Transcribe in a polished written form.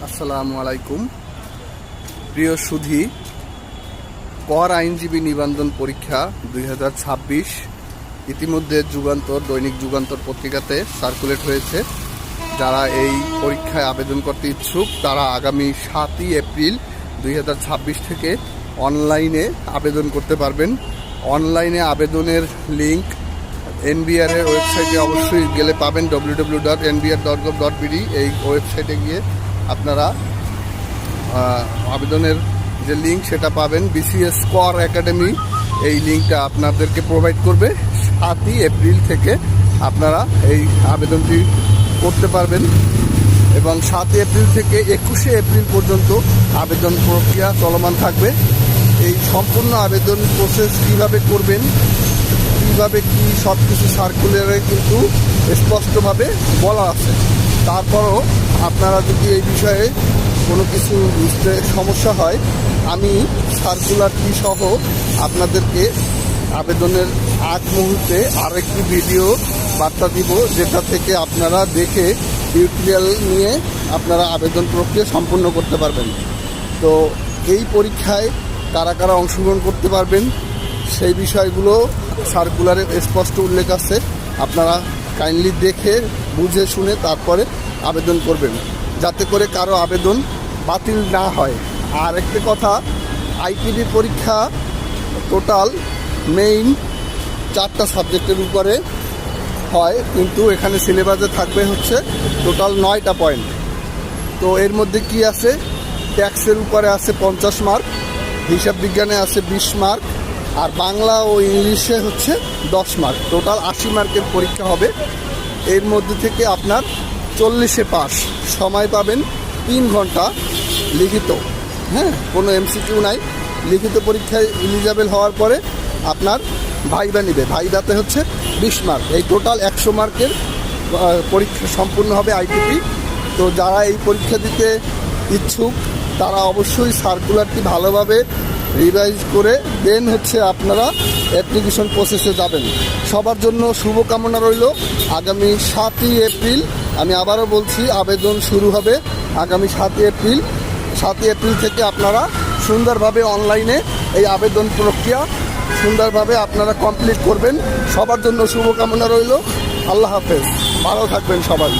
আসসালামু আলাইকুম। প্রিয় সুধী, কর আইনজীবী নিবন্ধন পরীক্ষা 2026 ইতিমধ্যে যুগান্তর, দৈনিক যুগান্তর পত্রিকাতে সার্কুলেট হয়েছে। যারা এই পরীক্ষায় আবেদন করতে ইচ্ছুক তারা আগামী 7ই এপ্রিল 2026 থেকে অনলাইনে আবেদন করতে পারবেন। অনলাইনে আবেদনের লিঙ্ক এনবিআর এর ওয়েবসাইটে অবশ্যই গেলে পাবেন, www.nbr.gov.bd। এই ওয়েবসাইটে গিয়ে আপনারা আবেদনের যে লিঙ্ক সেটা পাবেন। বিসিএস কর একাডেমি এই লিঙ্কটা আপনাদেরকে প্রোভাইড করবে। 7ই এপ্রিল থেকে আপনারা এই আবেদনটি করতে পারবেন এবং 7 এপ্রিল থেকে 21শে এপ্রিল পর্যন্ত আবেদন প্রক্রিয়া চলমান থাকবে। এই সম্পূর্ণ আবেদন প্রসেস কীভাবে করবেন, কীভাবে কী সব কিছু সার্কুলারে কিন্তু স্পষ্টভাবে বলা আছে। তারপরও আপনারা যদি এই বিষয়ে কোনো কিছু বুঝতে সমস্যা হয়, আমি সার্কুলারটি সহ আপনাদেরকে আবেদনের আগ মুহূর্তে আরেকটি ভিডিও বার্তা দিব, যেটা থেকে আপনারা দেখে টিউটোরিয়াল নিয়ে আপনারা আবেদন প্রক্রিয়া সম্পূর্ণ করতে পারবেন। তো এই পরীক্ষায় কারা কারা অংশগ্রহণ করতে পারবেন সেই বিষয়গুলো সার্কুলারে স্পষ্ট উল্লেখ আছে। আপনারা কাইন্ডলি দেখে বুঝে শুনে তারপরে আবেদন করবেন, যাতে করে কারো আবেদন বাতিল না হয়। আর একটি কথা, আইটিবি পরীক্ষা টোটাল মেইন 4টা সাবজেক্টের উপরে হয়, কিন্তু এখানে সিলেবাসে থাকবে হচ্ছে টোটাল 9টা পয়েন্ট। তো এর মধ্যে কি আছে, ট্যাক্সের উপরে আছে 50 মার্ক, হিসাব বিজ্ঞানে আছে 20 মার্ক, আর বাংলা ও ইংলিশে হচ্ছে 10 মার্ক। টোটাল 80 মার্কের পরীক্ষা হবে। এর মধ্যে থেকে আপনার 40-এ পাস। সময় পাবেন 3 ঘন্টা লিখিত, কোনো এমসিকিউ নাই। লিখিত পরীক্ষায় এলিজিবল হওয়ার পরে আপনার ভাইবা নিবে, ভাইবাতে হচ্ছে 20 মার্ক। এই টোটাল 100 মার্কের পরীক্ষা সম্পূর্ণ হবে আইটিপি। তো যারা এই পরীক্ষা দিতে ইচ্ছুক তারা অবশ্যই সার্কুলারটি ভালোভাবে রিভাইজ করে দেন হচ্ছে আপনারা অ্যাপ্লিকেশন প্রসেসে যাবেন। সবার জন্য শুভকামনা রইল। আগামী 7ই এপ্রিল, আমি আবারও বলছি, আবেদন শুরু হবে আগামী 7ই এপ্রিল। 7ই এপ্রিল থেকে আপনারা সুন্দরভাবে অনলাইনে এই আবেদন প্রক্রিয়া সুন্দরভাবে আপনারা কমপ্লিট করবেন। সবার জন্য শুভকামনা রইল। আল্লাহ হাফেজ, ভালো থাকবেন সবাই।